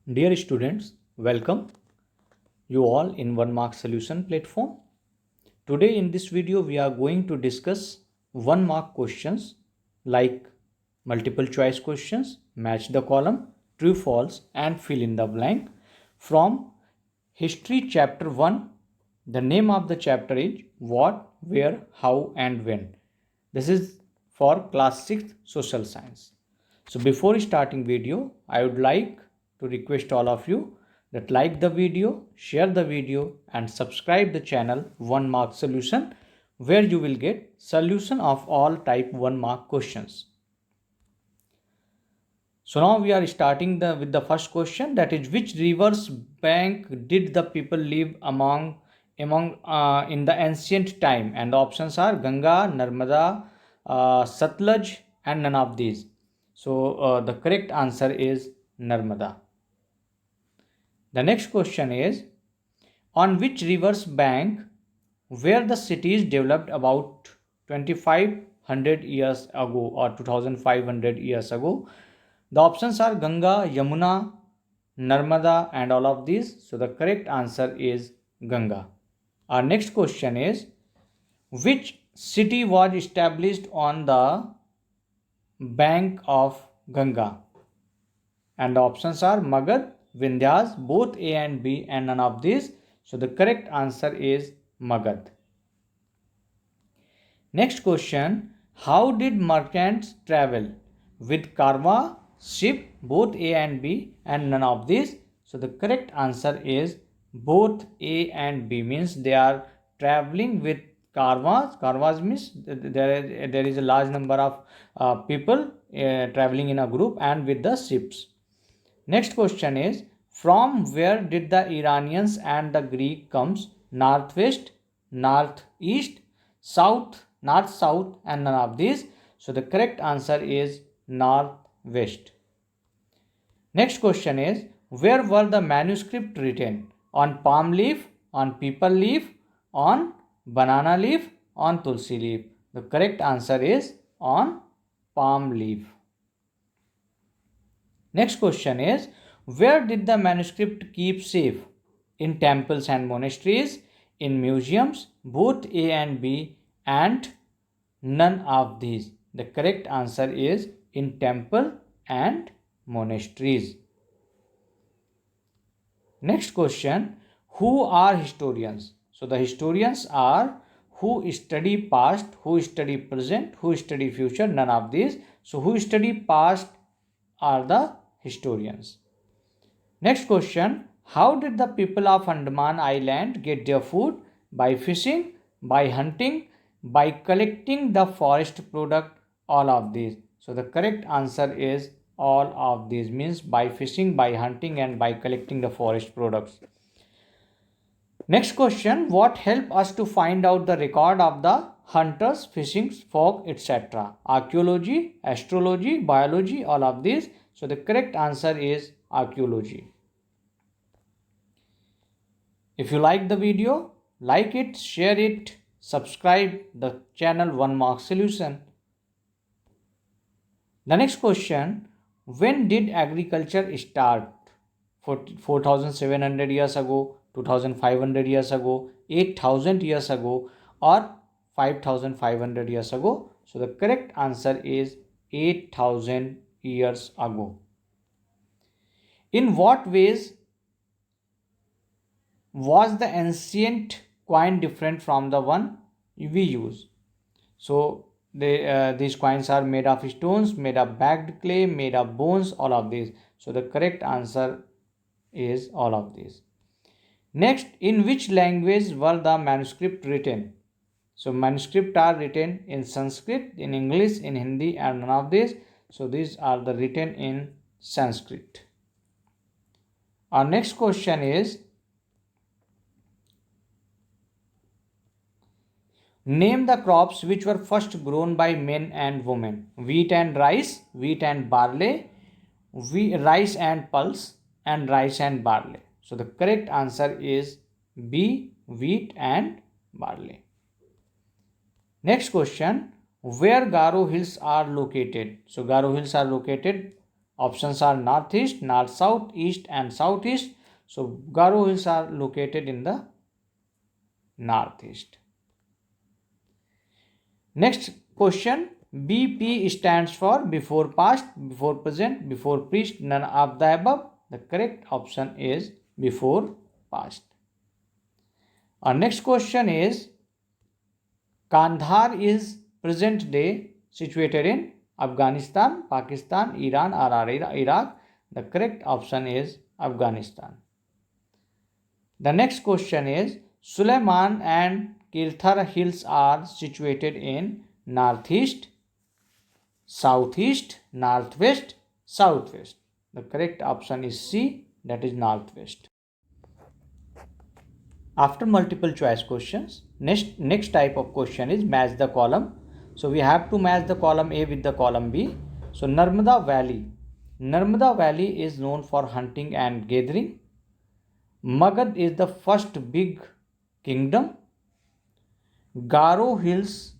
Dear students, welcome you all in One Mark Solution platform. Today in this video we are going to discuss 1 mark questions like multiple choice questions, match the column, true false and fill in the blank from History chapter 1. The name of the chapter is What, Where, How and When. This is for class 6 social science. So before starting video, I would like to request all of you that like the video, share the video and subscribe the channel 1 mark solution, where you will get solution of all type 1 mark questions. So now we are starting with the first question, that is, which rivers bank did the people live among in the ancient time? And the options are Ganga, Narmada, Satluj and none of these. So the correct answer is Narmada. The next question is, on which river's bank were the cities developed about 2500 years ago or 2500 years ago? The options are Ganga, Yamuna, Narmada and all of these. So the correct answer is Ganga. Our next question is, which city was established on the bank of Ganga? And the options are Magad, Vindhyas, both A and B and none of these. So the correct answer is Magad. Next question, how did merchants travel? With karwa, ship, both A and B and none of these. So the correct answer is both A and B, means they are traveling with karwas. Karwas means there is a large number of people traveling in a group and with the ships. Next question is, from where did the Iranians and the Greek comes? Northwest, northeast, south, north, south and none of these. So the correct answer is northwest. Next question is, where were the manuscript written? On palm leaf, on people leaf, on banana leaf, on tulsi leaf. The correct answer is on palm leaf. Next question is, where did the manuscript keep safe? In temples and monasteries, in museums, both A and B and none of these. The correct answer is in temple and monasteries. Next question, who are historians? So the historians are who study past, who study present, who study future, none of these. So who study past are the historians. Next question, how did the people of Andaman Island get their food? By fishing, by hunting, by collecting the forest product, all of these. So the correct answer is all of these, means by fishing, by hunting and by collecting the forest products. Next question, what help us to find out the record of the hunters, fishing, folk, etc.? Archaeology, astrology, biology, all of these. So the correct answer is archaeology. If you like the video, like it, share it, subscribe the channel 1 mark solution. The next question, when did agriculture start? 4700 years ago, 2500 years ago, 8000 years ago or 5500 years ago? So the correct answer is 8000 years ago. In what ways was the ancient coin different from the one we use? So these coins are made of stones, made of bagged clay, made of bones, all of these. So the correct answer is all of these. Next, in which language were the manuscript written? So manuscript are written in Sanskrit, in English, in Hindi and none of these. So these are the written in Sanskrit. Our next question is, name the crops which were first grown by men and women. Wheat and rice, wheat and barley, rice and pulse, and rice and barley. So the correct answer is B, wheat and barley. Next question, where Garo Hills are located? So Garo Hills are located Options are northeast, north south, east and southeast. So Garo Hills are located in the northeast. Next question, BP stands for before past, before present, before present, none of the above. The correct option is before past. Our next question is, Kandahar is present day situated in Afghanistan, Pakistan, Iran or Iraq. The correct option is Afghanistan. The next question is, Suleiman and Kirthar hills are situated in northeast, southeast, northwest, southwest. The correct option is C, that is northwest. After multiple choice questions, next type of question is match the column. So we have to match the column A with the column B. So Narmada Valley is known for hunting and gathering. Magad is the first big kingdom. Garo Hills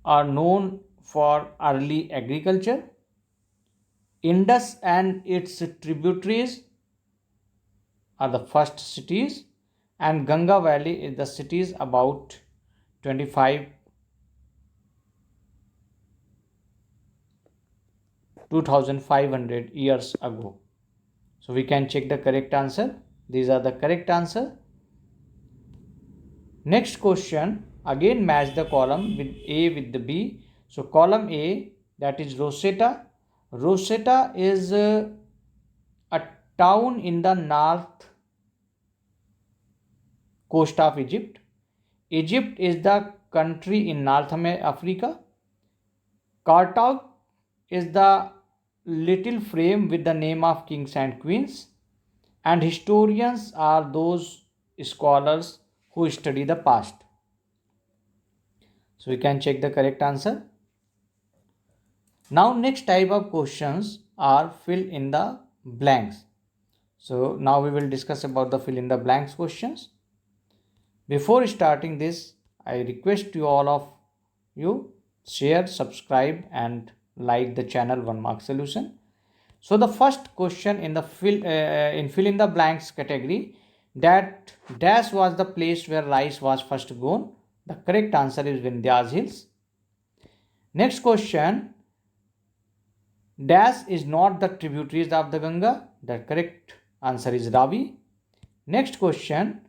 are known for early agriculture. Indus and its tributaries are the first cities, and Ganga Valley is the cities about 2500 years ago. So we can check the correct answer. These are the correct answer. Next question, again match the column with A with the B. So column A, that is Rosetta. Rosetta is a town in the north coast of Egypt. Egypt is the country in North Africa. Kartag is the little frame with the name of kings and queens. And historians are those scholars who study the past. So we can check the correct answer. Now next type of questions are fill in the blanks. So now we will discuss about the fill in the blanks questions. Before starting this, I request you all of you share, subscribe and like the channel One Mark Solution. So the first question in the fill in the blanks category, that dash was the place where rice was first grown. The correct answer is Vindhyas Hills. Next question, dash is not the tributaries of the Ganga. The correct answer is Ravi. Next question,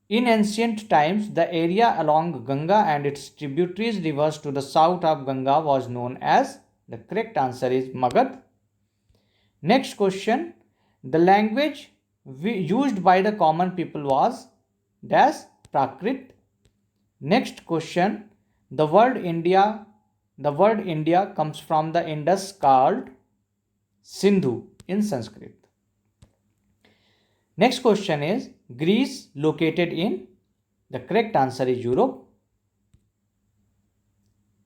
in ancient times, the area along Ganga and its tributaries rivers to the south of Ganga was known as. The correct answer is Magad. Next question, the language used by the common people was dash Prakrit. Next question, the word India comes from the Indus called Sindhu in Sanskrit. Next question is, Greece located in. The correct answer is Europe.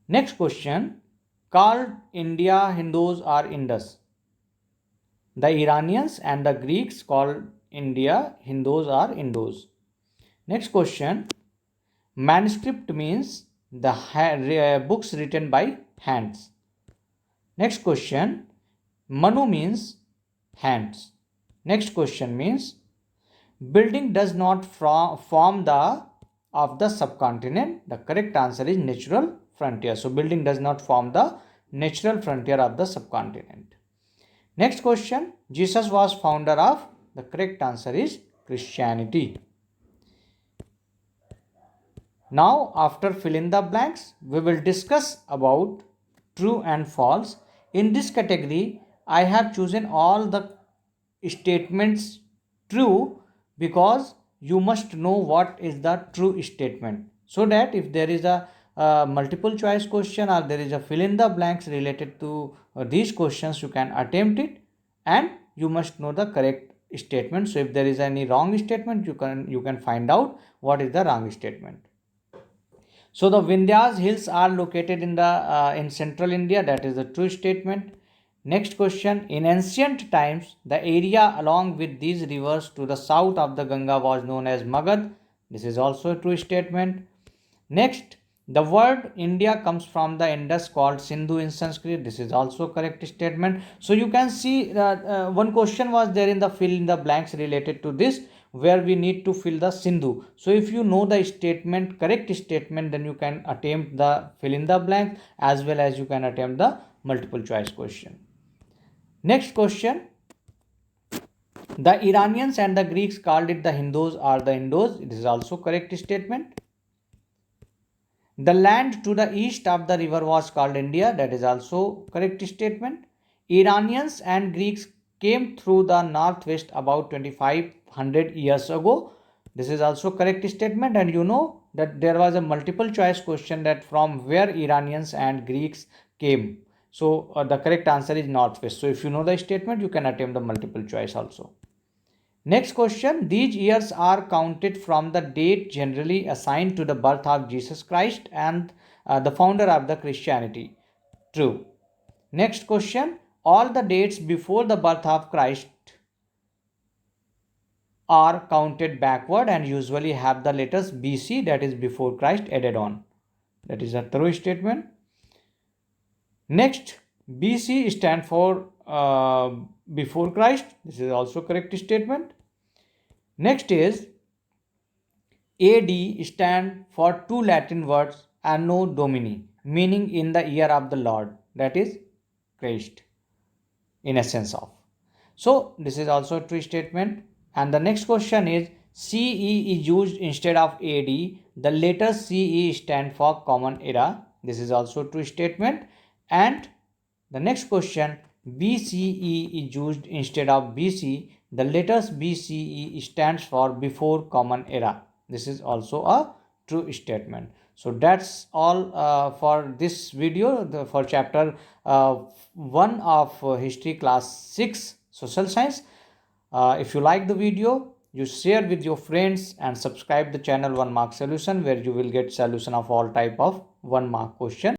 Next question, called India Hindus or Indus. The Iranians and the Greeks called India Hindus or Indus. Next question, manuscript means the books written by hands. Next question, Manu means hands. Next question means building does not form the of the subcontinent. The correct answer is natural frontier. So building does not form the natural frontier of the subcontinent. Next question, Jesus was founder of. The correct answer is Christianity. Now after fill in the blanks, we will discuss about true and false. In this category, I have chosen all the statements true because you must know what is the true statement, so that if there is a multiple choice question or there is a fill in the blanks related to these questions, you can attempt it and you must know the correct statement. So if there is any wrong statement, you can find out what is the wrong statement. So the Vindhyas Hills are located in central India. That is the true statement. Next question, in ancient times, the area along with these rivers to the south of the Ganga was known as Magad. This is also a true statement. Next, The word India comes from the Indus called Sindhu in Sanskrit. This is also correct statement. So you can see one question was there in the fill in the blanks related to this, where we need to fill the Sindhu. So if you know the statement, correct statement, then you can attempt the fill in the blank as well as you can attempt the multiple choice question. Next question. The Iranians and the Greeks called it the Hindus or the Indos. It is also correct statement. The land to the east of the river was called India. That is also correct statement. Iranians and Greeks came through the northwest about 2500 years ago. This is also correct statement. And you know that there was a multiple choice question that from where Iranians and Greeks came. So the correct answer is northwest. So if you know the statement, you can attempt the multiple choice also. Next question. These years are counted from the date generally assigned to the birth of Jesus Christ and the founder of the Christianity. True. Next question. All the dates before the birth of Christ are counted backward and usually have the letters BC, that is before Christ, added on. That is a true statement. Next, BC stand for before Christ. This is also correct statement. Next is AD stand for two Latin words Anno Domini, meaning in the year of the Lord, that is Christ, in essence of. So this is also a true statement. And the next question is CE is used instead of AD. The letter CE stand for Common Era. This is also a true statement. And the next question, BCE is used instead of BC. The letters BCE stands for Before Common Era. This is also a true statement. So that's all for this video for chapter 1 of history class 6 social science. If you like the video, you share with your friends and subscribe the channel 1 mark solution, where you will get solution of all type of 1 mark question.